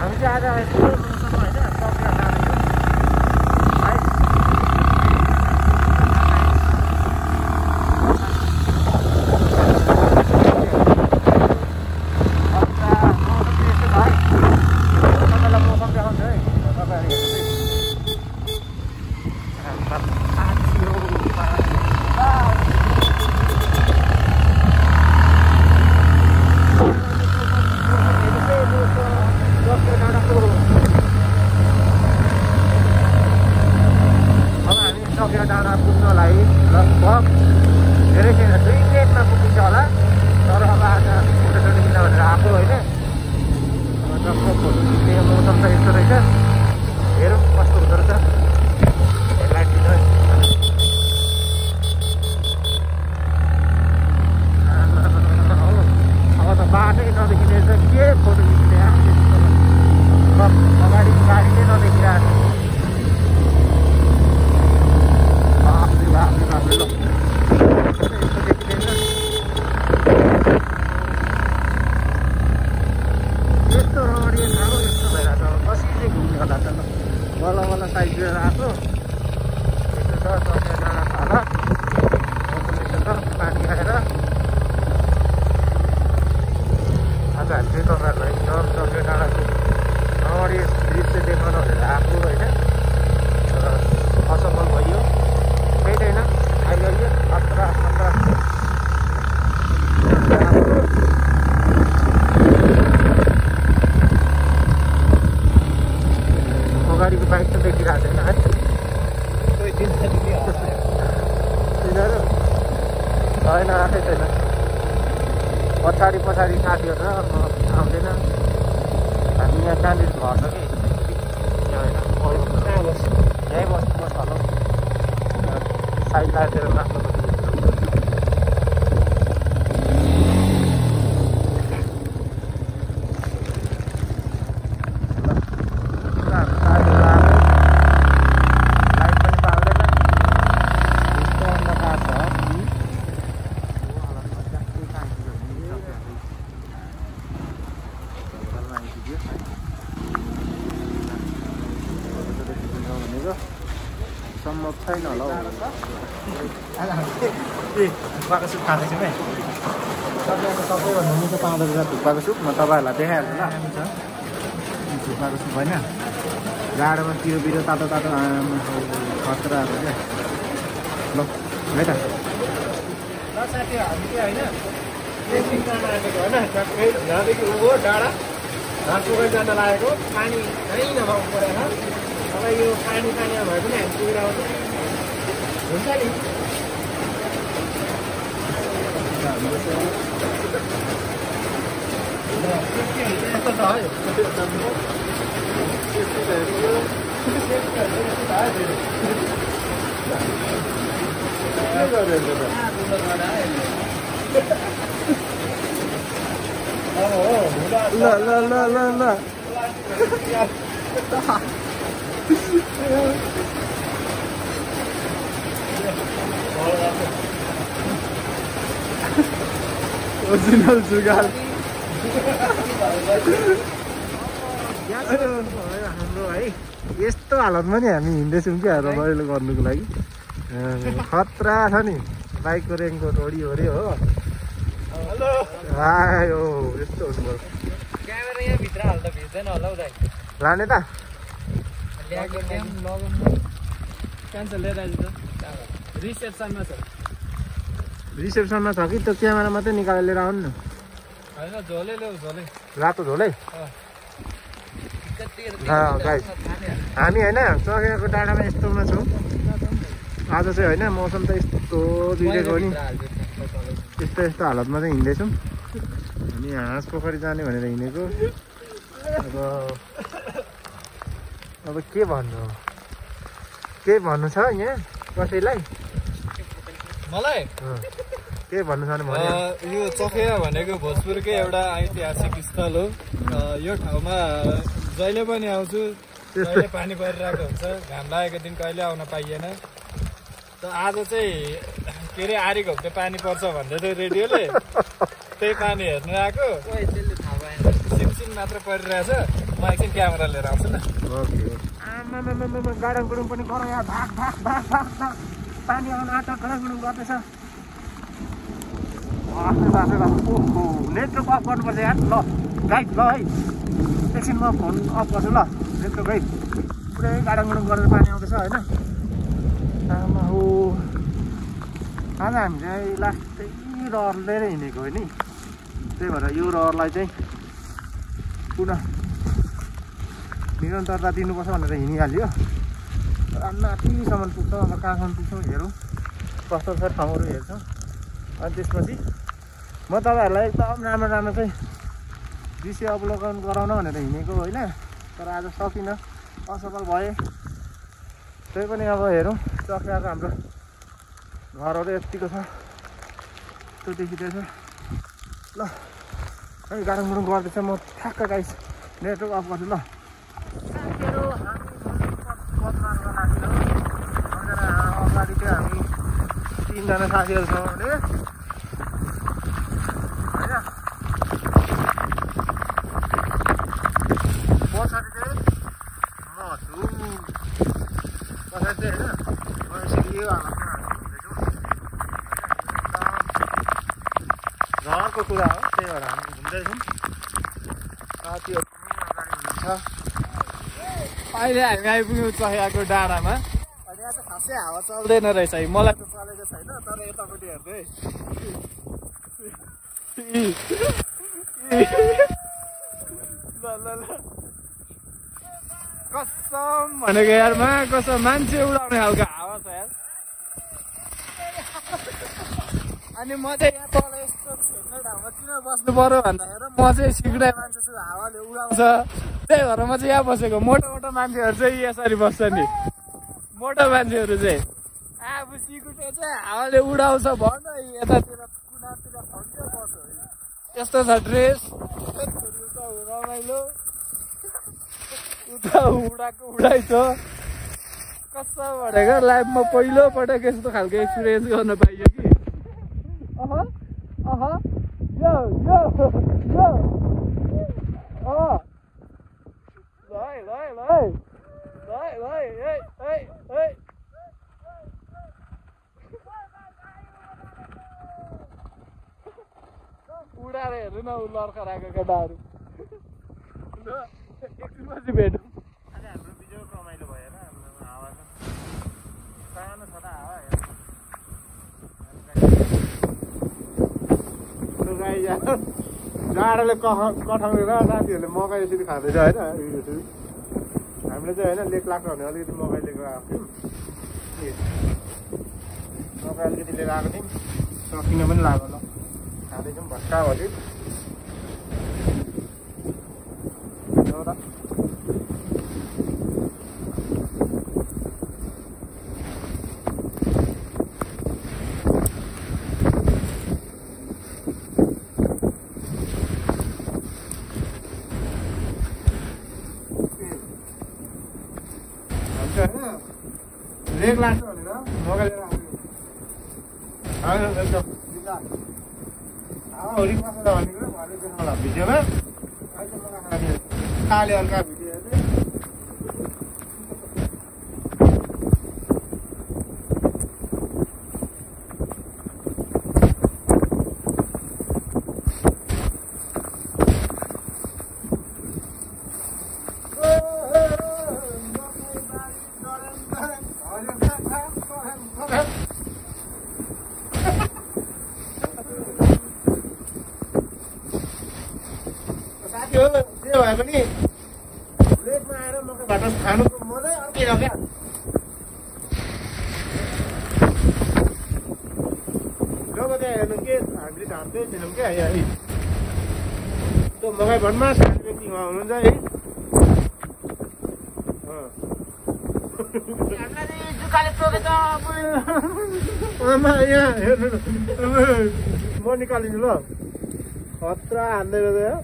हामी चाहिँ आज यस्तो मौसममा होइन टक्रेर जाँदैछौँ है। तपाईँलाई मौसम देखाउँछु है तपाईँहरू डाँडा पुग्नलाई लगभग धेरै छैन 2 मिनेटमा पुगिन्छ होला। तर अब आज फोटो खिच्न भनेर आएको होइन। जस्तो फोटो खिच्ने मौसम त यस्तो रहेछ। हेरौँ कस्तो हुँदो रहेछ। हेडलाइट दिनु है। अब त बाटै नदेखिने रहेछ के फोटो खिच्ने अगाडिको गाडी नै नदेखिरहेको छ। यस्तो रमणीय ठाउँ यस्तो भइरहेको छ। कसरी घुम्ने होला त बल्ल बल्ल साइडतिर आएको यस्तो छ टक्रेर डाँडा छ होला पानी आएर आज हामी चाहिँ तपाईँहरूलाई एकदम टक्रेर डाँडाको रमणीय दृश्य देखाउन भनेर आएको होइन। तर असफल भयो। केही छैन अहिले खतरा खतरा अगाडिको बाइक त देखिरहेको छैन है। तिनीहरू होइन आएकै छैन। पछाडि पछाडि साथीहरू आउँदैन। हामी यहाँ कहाँनिर घर छ कि यहीँ बस्नुपर्छ होला। साइड लाइटहरू राख्नु सम्भव छैन होला हौ। थुक्पाको सुप खाँदैछु है। तपाईँको सबैभन्दा मिठो पाउँदो रहेछ थुक्पाको सुप। म तपाईँहरूलाई देखाइहाल्छु ल। थुक्पाको सुप होइन जाडोमा पिरो तातो तातो खतराहरू क्या ल है त। ल साथी हामी चाहिँ होइन ट्रेकिङ जान आएको होइन। यहाँदेखि उँभो डाँडा घाँस पुगै जान लागेको। पानी कहीँ नभएको परेन। अब यो पानीमा भए पनि हामी पुगेर आउँछौँ हुन्छ नि। ल ओरिजिनल जुगाल हाम्रो है। यस्तो हालतमा नि हामी हिँड्दैछौँ क्या रमाइलो गर्नुको लागि। खतरा छ नि। बाइकको रेनकोट ओरिओऱ्यो हो। आयो यस्तो हुनुपर्छ। क्यामेरा यहाँ भित्र हाल्दा भिज्दैन होला हौ दाइ। लाने त रिसेप्सनमा छ कि त्यो क्यामेरा मात्रै निकालेर लिएर आउनु न। रातो झोलै गाइस हामी होइन चकेको डाँडामा यस्तोमा छौँ आज चाहिँ होइन। मौसम त यस्तो बिग्रेको नि। यस्तो हालतमा चाहिँ हिँड्दैछौँ हामी। हाँस पोखरी जाने भनेर हिँडेको। अब के भन्नु छ यहाँ कसैलाई? मलाई के भन्नु छ भने यो चोखिया भनेको भोजपुरकै एउटा ऐतिहासिक स्थल हो। यो ठाउँमा जहिले पनि आउँछु। कहिले पानी परिरहेको हुन्छ। घाम लागेको दिन कहिले आउन पाइएन। त आज चाहिँ के अरे आरी घोप्टे पानी पर्छ भन्दै थियो रेडियोले। त्यही पानी हेर्नु आएको। सिमसिम मात्र परिरहेछ। म एकछिन क्यामेरा लिएर आउँछु न। ओके आमा गाडाङ गुडुङ पनि गर यहाँ भाग भाग भाग भाग भाग पानी आउन आँटा गाडाङ गुडुङ गर्दैछ। ओहो नेटवर्क अफ गर्नुपर्छ यार। ल गाइड ल है एकछिन म फोन अफ गर्छु ल। नेटवर्क है पुरै गाडाङ गुडुङ गरेर पानी आउँदैछ होइन। आमा हो आज हामी चाहिँ लास्ट त्यही रहरले नै हिँडेको हो नि। त्यही भएर यो रहरलाई चाहिँ पुनः निरन्तरता दिनुपर्छ भनेर हिँडिहाल्यो। माथिसम्म पुग्छौँ अब कहाँसम्म पुग्छौँ हेरौँ कस्तो छ ठाउँहरू हेर्छौँ। अनि त्यसपछि म तपाईँहरूलाई एकदम राम्रो राम्रो चाहिँ दृश्य अवलोकन गराउन भनेर हिँडेको होइन। तर आज सकिनँ असफल भएँ। त्यही पनि अब हेरौँ चक्राको हाम्रो घरहरू यत्तिको छ त्यो देखिँदैछ। ल है गाडाङ गुडुङ गर्दैछ म ठ्याक्क गाइस नेटवर्क अफ गर्छु ल। साथीहरू हामी पदमार्ग लाग्छौँ। अगाडि चाहिँ हामी 3 जना साथीहरू छौँ भने होइन। पछाडि चाहिँ म छु। पछाडि चाहिँ होइन म यसरी यो हालतमा घरको कुरा हो त्यही भएर हामी घुम्दैछौँ। साथीहरू पनि अगाडि हुनुहुन्छ। अहिले हामी आइपुग्यौँ चहियाको डाँडामा। अनि आज खासै हावा चल्दैन रहेछ है। मलाई त चलेको छैन तर यतापट्टि हेर्दै कसम भनेको यार मा कसम मान्छे उडाउने खालको हावा छ यार। अनि म चाहिँ यहाँ तल यस्तो छेक्ने ठाउँमा किन बस्नु पर्यो भन्दाखेरि म चाहिँ सिक्ने मान्छे छु हावाले उडाउँछ। त्यही भएर म चाहिँ यहाँ बसेको। मोटो मोटो मान्छेहरू चाहिँ यसरी बस्छ नि। मोटो मान्छेहरू चाहिँ अब सिकुटे चाहिँ हावाले उडाउँछ भन यतातिर कुनातिर खन्छ बस्छ। यस्तो छ ड्रेस रमाइलो उता उडाएको उडाइ छ। कस्तो भनेको लाइफमा पहिलोपटक यस्तो खालको एक्सपिरियन्स गर्न पाइयो कि। अह अह यो यो यो अह ल ल ल ल ए ए ए उडाएर हेर्नु न उ लर्खराएको केटाहरू। ल एकछिनपछि भेटौँ। आज हाम्रो भिडियो रमाइलो भएन। हाम्रो हावा छ सानो छ त हावा हेर्नु। जाडोले कठाउँदैन साथीहरूले मकै यसरी खाँदैछ होइन। हामीले चाहिँ होइन लेक लाग्छ भने अलिकति मकै लिएको आएको थियौँ। मकै अलिकति लिएर आएको थियौँ सकिन पनि लाग्यो ल खाँदैछौँ भट्टा भयो। लेक लाग्छ भनेर मकै लिएर आएको हावाहुरी बसेर भनेको भरे देख्नु होला भिडियोमा। काले हल्का भिडियो हेर्दै जे भए पनि लेकमा आएर मकै भाटा खानुको मजै अर्कै हो क्या। जब त्यहाँ हेर्नु के हामीले धान्दै थिएनौँ क्या यहाँ त्यो मकै भनमा सानो व्यक्ति उहाँ हुनुहुन्छ है। आमा यहाँ हेर्नु म निकालिदिनु ल खतरा हान्दै गयो।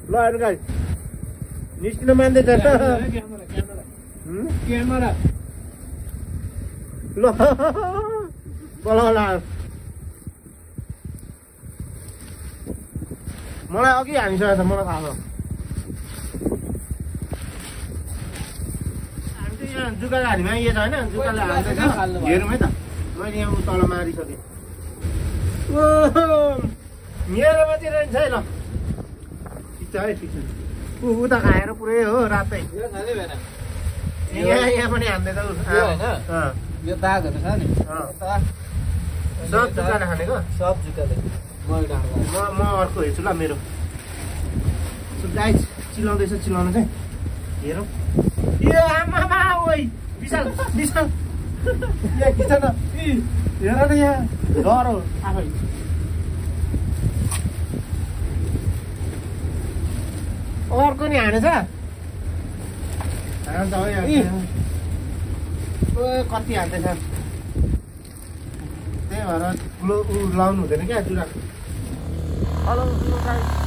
ल हेर्नु गाई निस्किन मान्दैछ त क्यामेरा ल बला मलाई अघि हानिसकेको छ मलाई थाहा छ। यहाँ जुकाले हानिमा यो छ होइन जुकाले हाल्दैछ हेरौँ है त मैले यहाँ तल मारिसकेँ मेरोमा चाहिँ रहन्छ है ल ठिक छ है ठिक छ उता खाएर पुरै हो रातै यहाँ पनि हान्दैछ यो दागहरू छ नि सब जुकाले खानेको सब जुकाले म अर्को हेर्छु ल मेरो गाइस चिलाउँदैछ चिलाउनु चाहिँ हेरौँ यो आमामा ओइ विशाल विशाल यहाँ खिच न हेर न यहाँ डर हो आफै अर्को नि हानेछ हान्छ है कति हान्दैछ त्यही भएर ठुलो उ लाउनु हुँदैन क्या जुरा हेलो